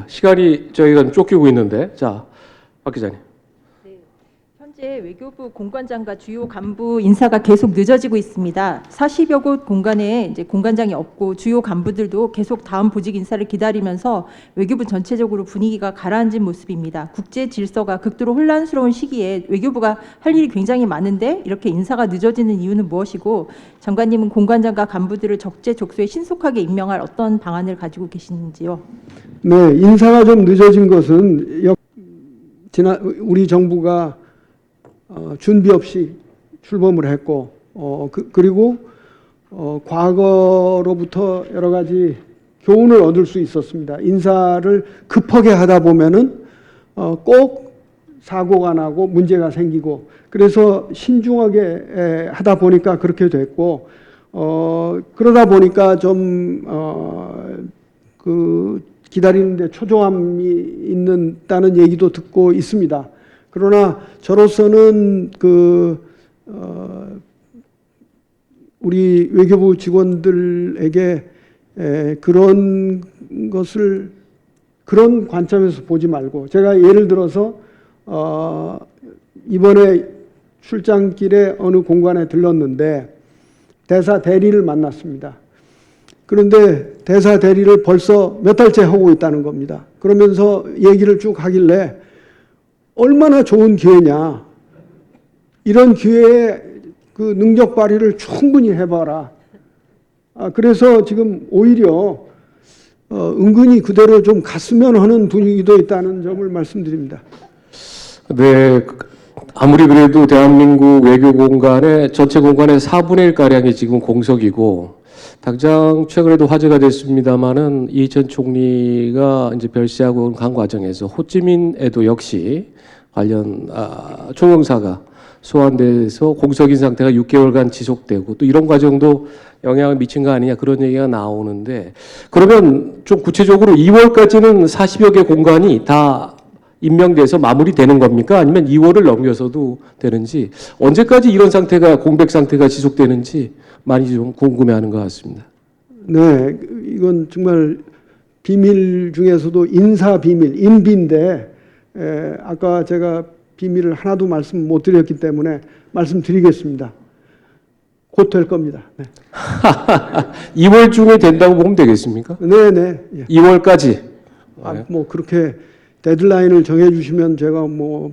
알겠습니다. 시간이 저희가 좀 쫓기고 있는데, 자, 박 기자님. 현재 외교부 공관장과 주요 간부 인사가 계속 늦어지고 있습니다. 40여 곳 공관에 이제 공관장이 없고 주요 간부들도 계속 다음 보직 인사를 기다리면서 외교부 전체적으로 분위기가 가라앉은 모습입니다. 국제 질서가 극도로 혼란스러운 시기에 외교부가 할 일이 굉장히 많은데 이렇게 인사가 늦어지는 이유는 무엇이고, 장관님은 공관장과 간부들을 적재적소에 신속하게 임명할 어떤 방안을 가지고 계시는지요? 네, 인사가 좀 늦어진 것은 우리 정부가 준비 없이 출범을 했고, 그리고 과거로부터 여러 가지 교훈을 얻을 수 있었습니다. 인사를 급하게 하다 보면은 꼭 사고가 나고 문제가 생기고, 그래서 신중하게 하다 보니까 그렇게 됐고, 그러다 보니까 좀 기다리는데 초조함이 있다는 얘기도 듣고 있습니다. 그러나 저로서는 우리 외교부 직원들에게 그런 것을 그런 관점에서 보지 말고, 제가 예를 들어서 이번에 출장길에 어느 공관에 들렀는데 대사 대리를 만났습니다. 그런데 대사 대리를 벌써 몇 달째 하고 있다는 겁니다. 그러면서 얘기를 쭉 하길래 얼마나 좋은 기회냐. 이런 기회에 그 능력 발휘를 충분히 해봐라. 그래서 지금 오히려 은근히 그대로 좀 갔으면 하는 분위기도 있다는 점을 말씀드립니다. 네, 아무리 그래도 대한민국 외교 공간의 전체 공간의 4분의 1가량이 지금 공석이고, 당장 최근에도 화제가 됐습니다마는 이 전 총리가 이제 별세하고 간 과정에서 호찌민에도 역시 관련 총영사가 소환돼서 공석인 상태가 6개월간 지속되고, 또 이런 과정도 영향을 미친 거 아니냐, 그런 얘기가 나오는데, 그러면 좀 구체적으로 2월까지는 40여 개 공간이 다 임명돼서 마무리되는 겁니까? 아니면 2월을 넘겨서도 되는지, 언제까지 이런 상태가, 공백 상태가 지속되는지 많이 좀 궁금해하는 것 같습니다. 네, 이건 정말 비밀 중에서도 인사 비밀, 인비인데, 아까 제가 비밀을 하나도 말씀 못 드렸기 때문에 말씀드리겠습니다. 곧 될 겁니다. 네. 2월 중에 된다고 보면 되겠습니까? 네, 네. 예. 2월까지. 뭐 그렇게 데드라인을 정해주시면 제가 뭐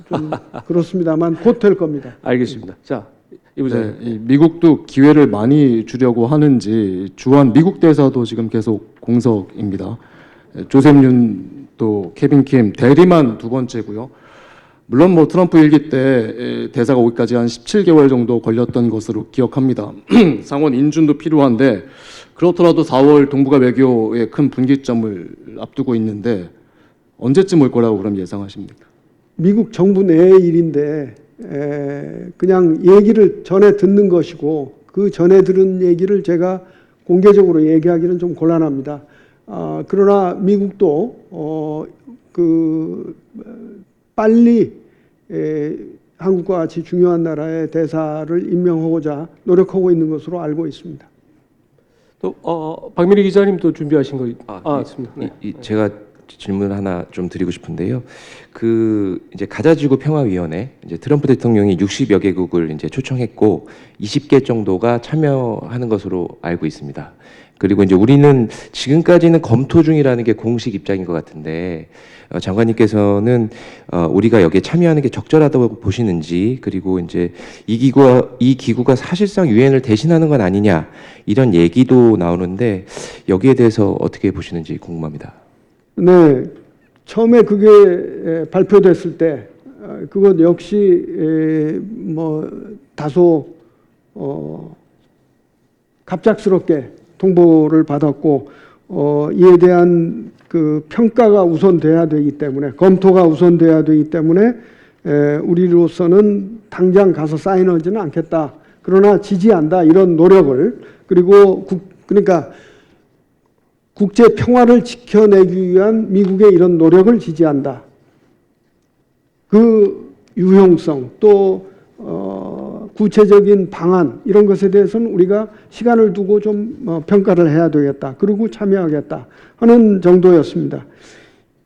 좀 그렇습니다만 곧 될 겁니다. 알겠습니다. 자, 이 부장님. 네, 미국도 기회를 많이 주려고 하는지 주한 미국 대사도 지금 계속 공석입니다. 조셉 윤 또 케빈 킴 대리만 두 번째고요. 물론 뭐 트럼프 일기 때 대사가 오기까지 한 17개월 정도 걸렸던 것으로 기억합니다. 상원 인준도 필요한데, 그렇더라도 4월 동북아 외교의 큰 분기점을 앞두고 있는데 언제쯤 올 거라고 그럼 예상하십니까? 미국 정부 내의 일인데 그냥 얘기를 전에 듣는 것이고, 그 전에 들은 얘기를 제가 공개적으로 얘기하기는 좀 곤란합니다. 그러나 미국도 빨리 한국과 같이 중요한 나라의 대사를 임명하고자 노력하고 있는 것으로 알고 있습니다. 또 박민희 기자님 또 준비하신 거 있습니다. 네. 제가 질문 하나 좀 드리고 싶은데요. 이제 가자지구 평화위원회, 이제 트럼프 대통령이 60여 개국을 이제 초청했고 20개 정도가 참여하는 것으로 알고 있습니다. 그리고 이제 우리는 지금까지는 검토 중이라는 게 공식 입장인 것 같은데, 장관님께서는 우리가 여기에 참여하는 게 적절하다고 보시는지, 그리고 이제 이 기구가 사실상 유엔을 대신하는 건 아니냐, 이런 얘기도 나오는데 여기에 대해서 어떻게 보시는지 궁금합니다. 네, 처음에 그게 발표됐을 때 그것 역시 뭐 다소 갑작스럽게 통보를 받았고, 이에 대한 그 평가가 우선돼야 되기 때문에, 검토가 우선돼야 되기 때문에 우리로서는 당장 가서 사인하지는 않겠다. 그러나 지지한다, 이런 노력을. 그리고 그러니까 국제 평화를 지켜내기 위한 미국의 이런 노력을 지지한다. 그 유용성, 또 구체적인 방안 이런 것에 대해서는 우리가 시간을 두고 좀 평가를 해야 되겠다. 그리고 참여하겠다 하는 정도였습니다.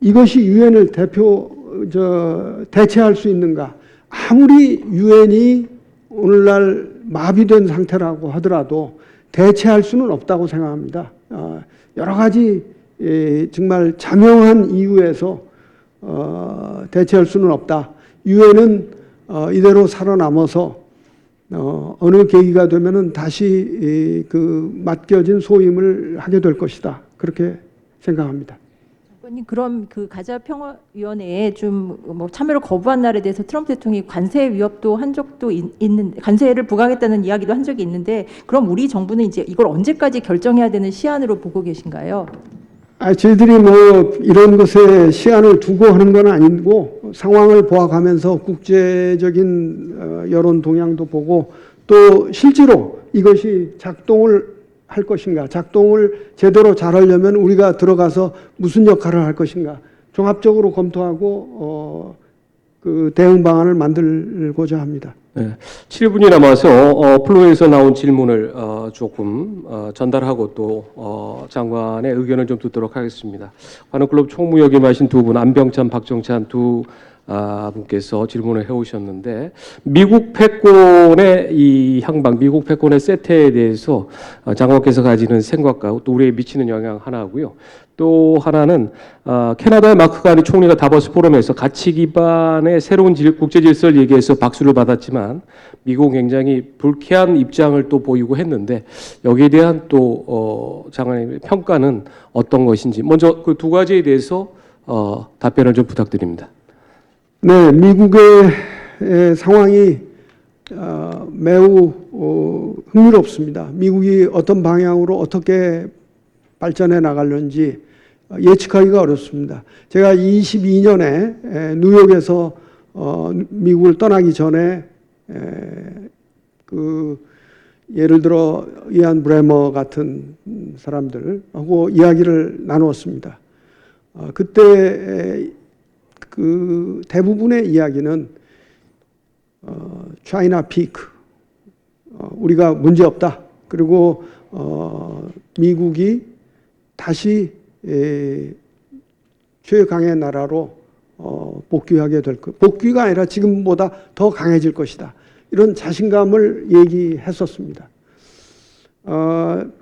이것이 유엔을 대체할 수 있는가? 아무리 유엔이 오늘날 마비된 상태라고 하더라도 대체할 수는 없다고 생각합니다. 여러 가지 정말 자명한 이유에서 대체할 수는 없다. 유엔은 이대로 살아남아서 어느 계기가 되면은 다시 그 맡겨진 소임을 하게 될 것이다. 그렇게 생각합니다. 장관님, 그럼 그 가자 평화위원회에 좀 뭐 참여를 거부한 날에 대해서 트럼프 대통령이 관세 위협도 한 적도 있는, 관세를 부과하겠다는 이야기도 한 적이 있는데, 그럼 우리 정부는 이제 이걸 언제까지 결정해야 되는 시한으로 보고 계신가요? 저희들이 뭐 이런 것에 시한을 두고 하는 건 아니고 상황을 보아가면서 국제적인 여론 동향도 보고 또 실제로 이것이 작동을 할 것인가, 작동을 제대로 잘하려면 우리가 들어가서 무슨 역할을 할 것인가 종합적으로 검토하고 그 대응 방안을 만들고자 합니다. 네, 7분이 남아서 플로에서 나온 질문을 조금 전달하고 또 장관의 의견을 좀 듣도록 하겠습니다. 환원클럽 총무역임하신 두 분, 안병찬, 박정찬 두 분께서 질문을 해오셨는데, 미국 패권의 이 향방, 미국 패권의 세태에 대해서 장관께서 가지는 생각과 또 우리에 미치는 영향 하나고요. 또 하나는 캐나다의 마크 카니 총리가 다보스 포럼에서 가치 기반의 새로운 국제 질서를 얘기해서 박수를 받았지만 미국은 굉장히 불쾌한 입장을 또 보이고 했는데, 여기에 대한 또 장관님의 평가는 어떤 것인지 먼저 그 두 가지에 대해서 답변을 좀 부탁드립니다. 네, 미국의 상황이 매우 흥미롭습니다. 미국이 어떤 방향으로 어떻게 발전해 나가려는지 예측하기가 어렵습니다. 제가 22년에 뉴욕에서 미국을 떠나기 전에 그 예를 들어 이안 브레머 같은 사람들하고 이야기를 나누었습니다. 그때 그 대부분의 이야기는 차이나 피크, 우리가 문제 없다. 그리고 미국이 다시 최강의 나라로 복귀하게 될 것, 복귀가 아니라 지금보다 더 강해질 것이다. 이런 자신감을 얘기했었습니다.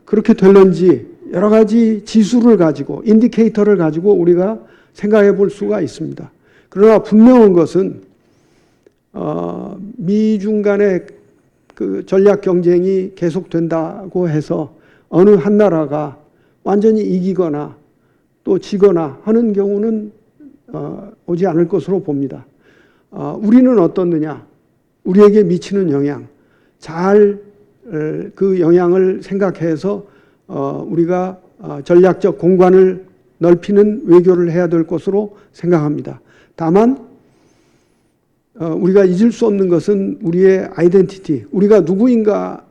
그렇게 될런지 여러 가지 지수를 가지고, 인디케이터를 가지고 우리가 생각해 볼 수가 있습니다. 그러나 분명한 것은 미중 간의 그 전략 경쟁이 계속된다고 해서 어느 한 나라가 완전히 이기거나 또 지거나 하는 경우는 오지 않을 것으로 봅니다. 우리는 어떻느냐, 우리에게 미치는 영향, 잘 그 영향을 생각해서 우리가 전략적 공간을 넓히는 외교를 해야 될 것으로 생각합니다. 다만 우리가 잊을 수 없는 것은 우리의 아이덴티티, 우리가 누구인가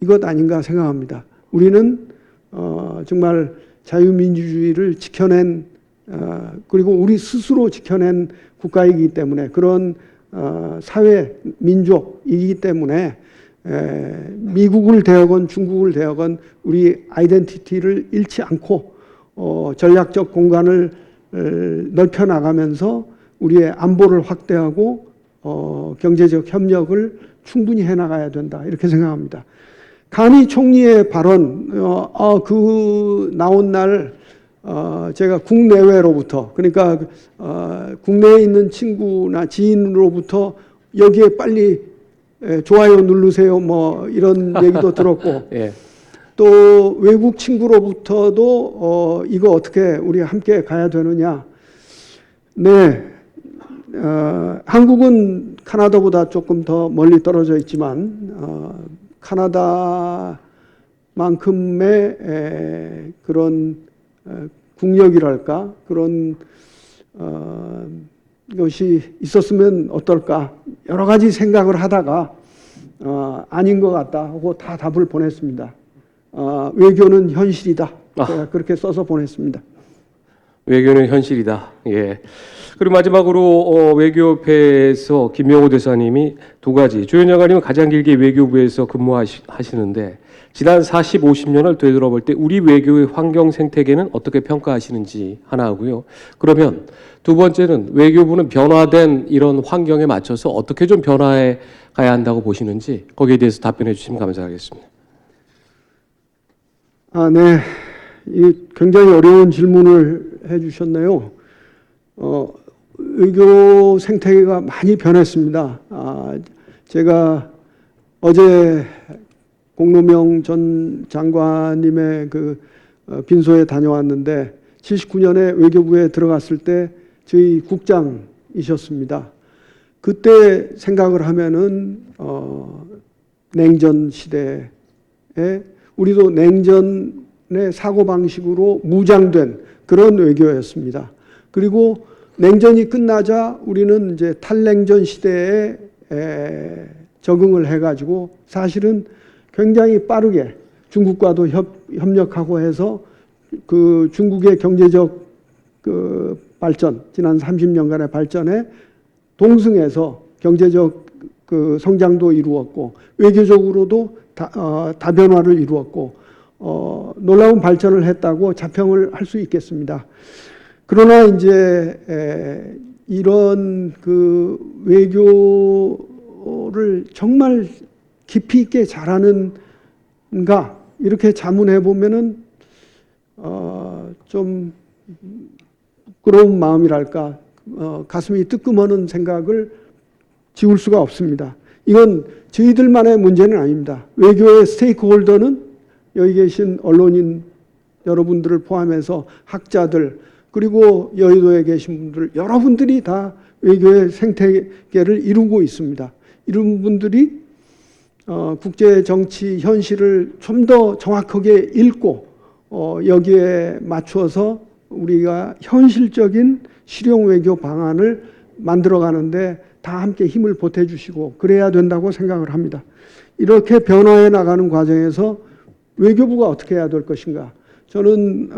이것 아닌가 생각합니다. 우리는 정말 자유민주주의를 지켜낸 그리고 우리 스스로 지켜낸 국가이기 때문에, 그런 사회 민족이기 때문에 미국을 대하건 중국을 대하건 우리 아이덴티티를 잃지 않고 전략적 공간을 넓혀 나가면서 우리의 안보를 확대하고 경제적 협력을 충분히 해나가야 된다, 이렇게 생각합니다. 카니 총리의 발언, 그 나온 날 제가 국내외로부터, 그러니까 국내에 있는 친구나 지인으로부터 여기에 빨리 좋아요 누르세요 뭐 이런 얘기도 들었고 예. 또 외국 친구로부터도 이거 어떻게 우리 함께 가야 되느냐. 네, 한국은 카나다보다 조금 더 멀리 떨어져 있지만 카나다만큼의 그런 국력이랄까, 그런 것이 있었으면 어떨까, 여러 가지 생각을 하다가 아닌 것 같다 하고 다 답을 보냈습니다. 외교는 현실이다. 제가 그렇게 써서 보냈습니다. 외교는 현실이다. 예. 그리고 마지막으로 외교협회에서 김명호 대사님이 두 가지. 조현 장관님은 가장 길게 외교부에서 근무하시는데 지난 40, 50년을 되돌아볼 때 우리 외교의 환경 생태계는 어떻게 평가하시는지 하나 하고요. 그러면 두 번째는 외교부는 변화된 이런 환경에 맞춰서 어떻게 좀 변화해 가야 한다고 보시는지 거기에 대해서 답변해 주시면 감사하겠습니다. 네. 이 굉장히 어려운 질문을 해주셨네요. 외교 생태계가 많이 변했습니다. 제가 어제 공로명 전 장관님의 그 빈소에 다녀왔는데 79년에 외교부에 들어갔을 때 저희 국장이셨습니다. 그때 생각을 하면은 냉전 시대에 우리도 냉전의 사고방식으로 무장된 그런 외교였습니다. 그리고 냉전이 끝나자 우리는 이제 탈냉전 시대에 적응을 해가지고 사실은 굉장히 빠르게 중국과도 협력하고 해서 그 중국의 경제적 그 발전, 지난 30년간의 발전에 동승해서 경제적 그 성장도 이루었고 외교적으로도 다변화를 이루었고 놀라운 발전을 했다고 자평을 할 수 있겠습니다. 그러나 이제 이런 그 외교를 정말 깊이 있게 잘하는가 이렇게 자문해 보면은 좀 부끄러운 마음이랄까 가슴이 뜨끔하는 생각을 지울 수가 없습니다. 이건 저희들만의 문제는 아닙니다. 외교의 스테이크홀더는 여기 계신 언론인 여러분들을 포함해서 학자들 그리고 여의도에 계신 분들 여러분들이 다 외교의 생태계를 이루고 있습니다. 이런 분들이 국제 정치 현실을 좀 더 정확하게 읽고 여기에 맞추어서 우리가 현실적인 실용 외교 방안을 만들어 가는데 다 함께 힘을 보태 주시고 그래야 된다고 생각을 합니다. 이렇게 변화해 나가는 과정에서 외교부가 어떻게 해야 될 것인가? 저는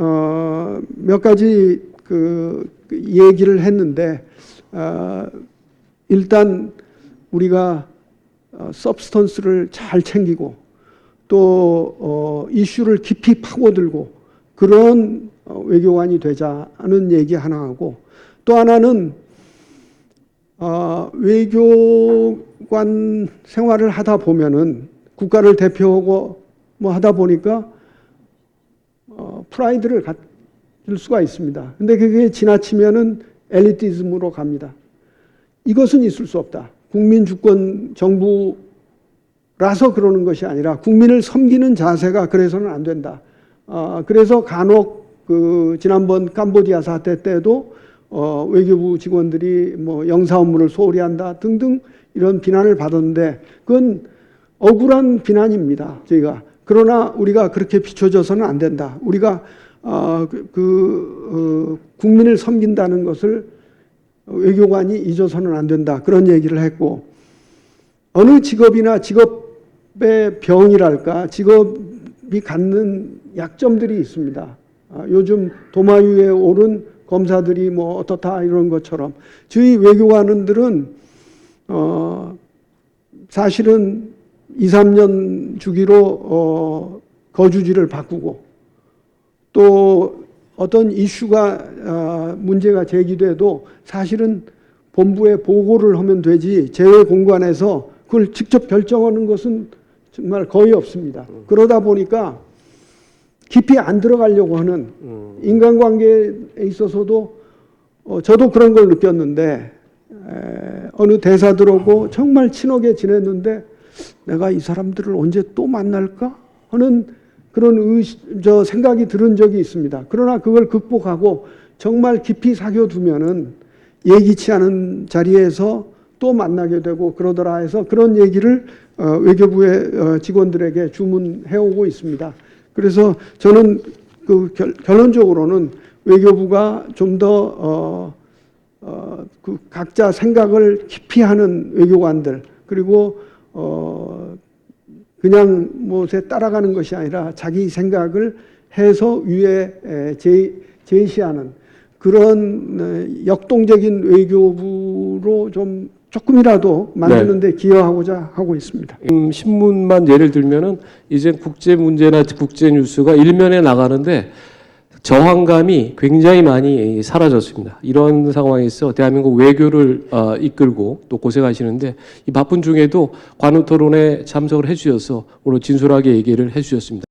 몇 가지 그 얘기를 했는데 일단 우리가 서브스턴스를 잘 챙기고 또 이슈를 깊이 파고들고 그런 외교관이 되자는 얘기 하나 하고 또 하나는 외교관 생활을 하다 보면은 국가를 대표하고 뭐 하다 보니까 프라이드를 가질 수가 있습니다. 근데 그게 지나치면은 엘리티즘으로 갑니다. 이것은 있을 수 없다. 국민 주권 정부라서 그러는 것이 아니라 국민을 섬기는 자세가 그래서는 안 된다. 그래서 간혹 그 지난번 캄보디아 사태 때도 외교부 직원들이 뭐 영사 업무를 소홀히 한다 등등 이런 비난을 받았는데 그건 억울한 비난입니다. 저희가. 그러나 우리가 그렇게 비춰져서는 안 된다. 우리가 국민을 섬긴다는 것을 외교관이 잊어서는 안 된다. 그런 얘기를 했고 어느 직업이나 직업의 병이랄까 직업이 갖는 약점들이 있습니다. 요즘 도마 위에 오른 검사들이 뭐 어떻다 이런 것처럼 저희 외교관들은 사실은 2, 3년 주기로 거주지를 바꾸고 또 어떤 이슈가 문제가 제기돼도 사실은 본부에 보고를 하면 되지 제외 공간에서 그걸 직접 결정하는 것은 정말 거의 없습니다. 그러다 보니까 깊이 안 들어가려고 하는 인간관계에 있어서도 저도 그런 걸 느꼈는데 어느 대사들하고 정말 친하게 지냈는데 내가 이 사람들을 언제 또 만날까 하는 그런 생각이 들은 적이 있습니다. 그러나 그걸 극복하고 정말 깊이 사귀어두면은 예기치 않은 자리에서 또 만나게 되고 그러더라 해서 그런 얘기를 외교부의 직원들에게 주문해오고 있습니다. 그래서 저는 그 결론적으로는 외교부가 좀 더 그 각자 생각을 깊이 하는 외교관들 그리고 그냥 무엇에 따라가는 것이 아니라 자기 생각을 해서 위에 제시하는 그런 역동적인 외교부로 좀 조금이라도 만드는데 기여하고자 하고 있습니다. 신문만 예를 들면은 이제 국제 문제나 국제 뉴스가 일면에 나가는데 저항감이 굉장히 많이 사라졌습니다. 이런 상황에서 대한민국 외교를 이끌고 또 고생하시는데 이 바쁜 중에도 관훈 토론에 참석을 해주셔서 오늘 진솔하게 얘기를 해주셨습니다.